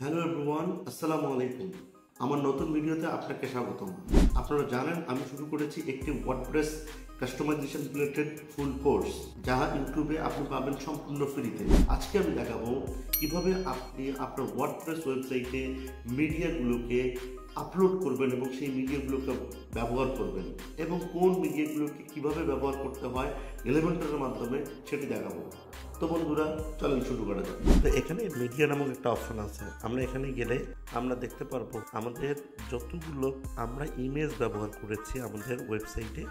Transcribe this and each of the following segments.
Hello everyone, আসসালামু আলাইকুম। আমার নতুন ভিডিওতে আপনাকে স্বাগতম। আপনারা জানেন আমি শুরু করেছি একটি WordPress customisation related full course, যা ইউটিউবে আপনি পাবেন সম্পূর্ণ ফ্রিতে। আজকে আমি দেখাবো কিভাবে আপনি আপনার ওয়ার্ডপ্রেস ওয়েবসাইটে মিডিয়াগুলোকে আপলোড করবেন এবং সেই মিডিয়াগুলোকে ব্যবহার করবেন এবং কোন মিডিয়াগুলোকে কিভাবে ব্যবহার করতে হয় এলিমেন্টরের মাধ্যমে সেটি দেখাবো। তো বন্ধুরা, চলেন শুরু করা যাক। তো এখানে মিডিয়া নামক একটা অপশন আছে। আমরা এখানে গেলে আমরা দেখতে পারবো আমাদের যতগুলো আমরা ইমেজ ব্যবহার করেছি আমাদের ওয়েবসাইটে,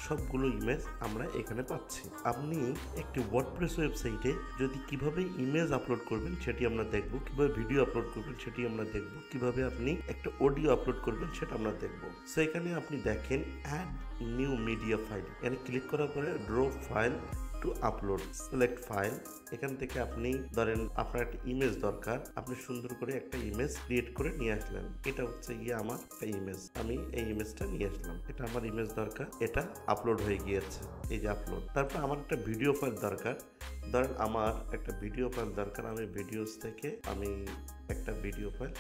সবগুলো ইমেজ আমরা এখানে পাচ্ছি। আপনি একটি ওয়ার্ডপ্রেস ওয়েবসাইটে যদি কিভাবে ইমেজ আপলোড করবেন সেটি আমরা দেখব, কিভাবে ভিডিও আপলোড করবেন সেটি আমরা দেখব, কিভাবে আপনি একটা অডিও আপলোড করবেন সেটা আমরা দেখব। সো এখানে আপনি দেখেন অ্যাড নিউ মিডিয়া ফাইল, এখানে ক্লিক করার পরে drop file to upload, select file. এখান থেকে আপনি ধরেন আপনার একটা ইমেজ দরকার, আপনি সুন্দর করে একটা ইমেজ ক্রিয়েট করে নিয়ে আসলেন। এটা হচ্ছে আমার একটা ইমেজ, আমি এই ইমেজটা নিয়ে আসলাম, এটা আমার ইমেজ দরকার, এটা আপলোড হয়ে গিয়েছে, এই যে আপলোড। তারপর আমার একটা ভিডিও ফাইল দরকার, ধরেন আমার একটা ভিডিও ফাইল দরকার, আমি ভিডিওস থেকে আমি একটা ভিডিও ফাইল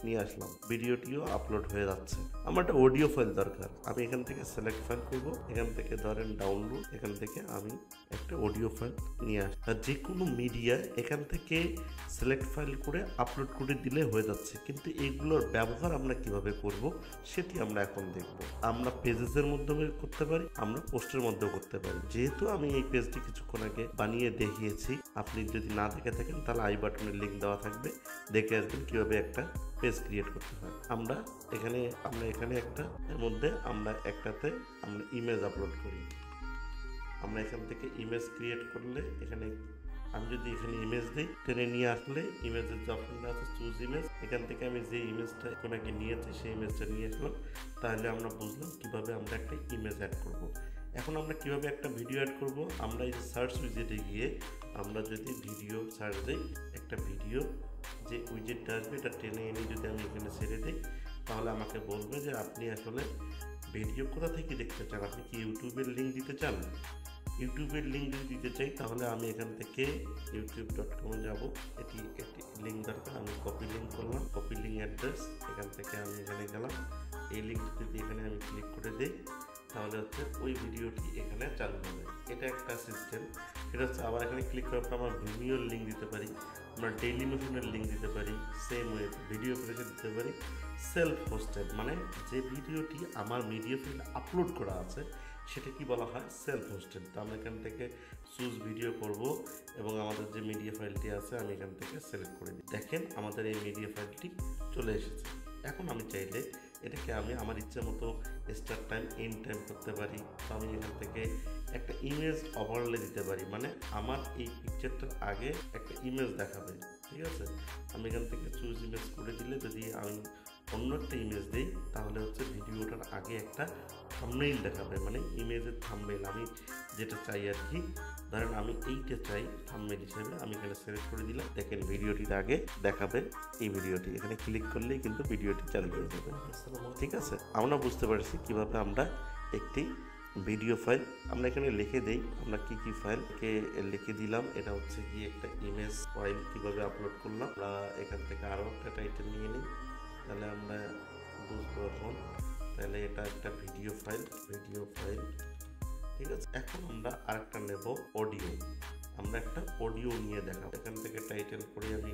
নিয়ে আসলাম, ভিডিওটিও আপলোড হয়ে যাচ্ছে। আমার একটা অডিও ফাইল দরকার, আমি এখান থেকে সিলেক্ট ফাইল করব, এখান থেকে ধরেন ডাউনলোড, এখান থেকে আমি একটা অডিও ফাইল নিয়ে আসি। আর যে কোনো মিডিয়া এখান থেকে সিলেক্ট ফাইল করে আপলোড করে দিলে হয়ে যাচ্ছে। কিন্তু এগুলোর ব্যবহার আমরা কিভাবে করব সেটি আমরা এখন দেখব। আমরা পেজেসের মাধ্যমে করতে পারি, আমরা পোস্টের মধ্যেও করতে পারি। যেহেতু আমি এই পেজটি কিছুক্ষণ আগে বানিয়ে দেখিয়েছি, আপনি যদি না দেখে থাকেন তাহলে আই বাটনের লিঙ্ক দেওয়া থাকবে, দেখে আসবেন কিভাবে একটা পেজ ক্রিয়েট করতে হয়। আমরা এখানে একটা এর মধ্যে আমরা একটাতে আমরা ইমেজ আপলোড করি। আমরা এখান থেকে ইমেজ ক্রিয়েট করলে এখানে আমি যদি এখানে ইমেজ দিই, টেনে নিয়ে আসলে ইমেজের যে অপশনটা আছে চুজ ইমেজ, এখান থেকে আমি যে ইমেজটা কোনাকে নিয়েছি সেই ইমেজটা নিয়ে আসলাম। তাহলে আমরা বুঝলাম কিভাবে আমরা একটা ইমেজ অ্যাড করব। এখন আমরা কিভাবে একটা ভিডিও অ্যাড করব, আমরা এই সার্চ উইজেটে গিয়ে আমরা যদি ভিডিও সার্চ দিই, একটা ভিডিও যে উইজেটটা আসবে এটা টেনে এনে যদি আমি এখানে ছেড়ে দিই, তাহলে আমাকে বলবে যে আপনি আসলে ভিডিও কোথা থেকে দেখতে চান, আপনি কি ইউটিউবের লিঙ্ক দিতে চান। ইউটিউবের লিঙ্ক যদি দিতে চাই তাহলে আমি এখান থেকে youtube.com যাব, এটি লিঙ্ক দরকার, আমি কপি লিঙ্ক করলাম, কপি লিঙ্ক অ্যাড্রেস, এখান থেকে আমি এখানে গেলাম, এই লিঙ্ক যদি এখানে আমি ক্লিক করে দিই তাহলে হচ্ছে ওই ভিডিওটি এখানে চালু হবে। এটা একটা সিস্টেম। এটা হচ্ছে আবার এখানে ক্লিক করার পর আমরা ভিডিওর লিঙ্ক দিতে পারি, আমরা ডেইলি মোশনের লিঙ্ক দিতে পারি, সেম ওয়ে ভিডিও পেজে দিতে পারি। সেলফ হোস্টেড মানে যে ভিডিওটি আমার মিডিয়া ফাইলে আপলোড করা আছে সেটা কি বলা হয়, সেলফ হোস্টেড। তো আমরা এখান থেকে চুজ ভিডিও করব এবং আমাদের যে মিডিয়া ফাইলটি আছে আমি এখান থেকে সিলেক্ট করে দিই। দেখেন আমাদের এই মিডিয়া ফাইলটি চলে এসেছে। এখন আমি চাইলে এটাকে আমি আমার ইচ্ছে মতো স্টার্ট টাইম এন্ড টাইম করতে পারি। তো আমি এখান থেকে একটা ইমেজ ওভারলে দিতে পারি, মানে আমার এই পিকচারটার আগে একটা ইমেজ দেখাবে, ঠিক আছে। আমি এখান থেকে চুজ ইমেজ করে দিলে যদি আমি অন্য একটা ইমেজ দিই তাহলে হচ্ছে ভিডিওটার আগে একটা থাম্বনেইল দেখাবে, মানে ইমেজের থাম্বনেইল আমি যেটা চাই আর কি। ধরেন আমি এইটা চাই থাম্বনেইল হিসেবে, আমি এখানে সিলেক্ট করে দিলাম। দেখেন ভিডিওটির আগে দেখাবে এই ভিডিওটি, এখানে ক্লিক করলেই কিন্তু ভিডিওটি চালু হয়ে যাবে, ঠিক আছে। আমরা বুঝতে পারছি কিভাবে আমরা একটি ভিডিও ফাইল আমরা এখানে লিখে দেই, আমরা কি ফাইলকে লিখে দিলাম। এটা হচ্ছে কি একটা ইমেজ ফাইল কিভাবে আপলোড করলাম। আমরা এখান থেকে আরও একটা টাইটেল নিয়ে নিই, তাহলে আমরা বুঝবো এখন। তাহলে এটা একটা ভিডিও ফাইল, ঠিক আছে। এখন আমরা আরেকটা নেব অডিও, আমরা একটা অডিও নিয়ে দেখাবো। এখান থেকে টাইটেল করে আমি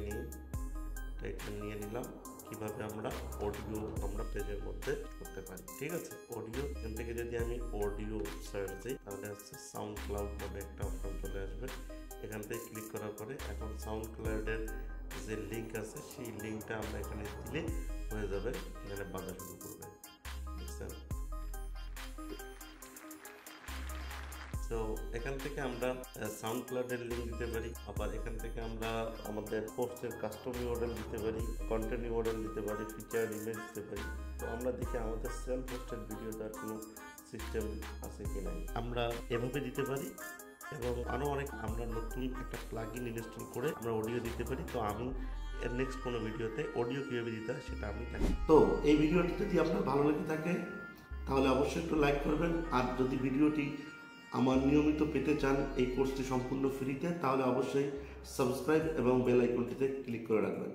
টাইটেল নিয়ে নিলাম, কিভাবে আমরা অডিও আমরা পেজের মধ্যে করতে পারি, ঠিক আছে। অডিও এখান থেকে যদি আমি অডিও সার্চ দিই তাহলে হচ্ছে সাউন্ড ক্লাউড নামে একটা অপশন চলে আসবে। এখান থেকে ক্লিক করার পরে এখন সাউন্ড ক্লাউডের যে লিঙ্ক আছে সেই লিঙ্কটা আমরা এখানে দিলে হয়ে যাবে, এখানে বাজা শুরু করবে, বুঝছেন। তো এখান থেকে আমরা সাউন্ড ক্লাউডের লিঙ্ক দিতে পারি, আবার এখান থেকে আমরা আমাদের পোস্টের কাস্টম ইউআরএল দিতে পারি, কন্টেন্ট ইউআরএল দিতে পারি, ফিচার ইমেজ দিতে পারি। তো আমরা দেখি আমাদের সেলফ হোস্টেড ভিডিও দেওয়ার কোনো সিস্টেম আছে কি নাই, আমরা এভাবে দিতে পারি। এবং আরও অনেক আমরা নতুন একটা প্লাগইন ইনস্টল করে আমরা অডিও দিতে পারি। তো আমি এর নেক্সট কোনো ভিডিওতে অডিও কীভাবে দিতে হয় সেটা আমি দেখি। তো এই ভিডিওটি যদি আপনার ভালো লেগে থাকে তাহলে অবশ্যই একটু লাইক করবেন, আর যদি ভিডিওটি আমার নিয়মিত পেতে চান এই কোর্সটি সম্পূর্ণ ফ্রিতে, তাহলে অবশ্যই সাবস্ক্রাইব এবং বেল আইকনটিতে ক্লিক করে রাখবেন।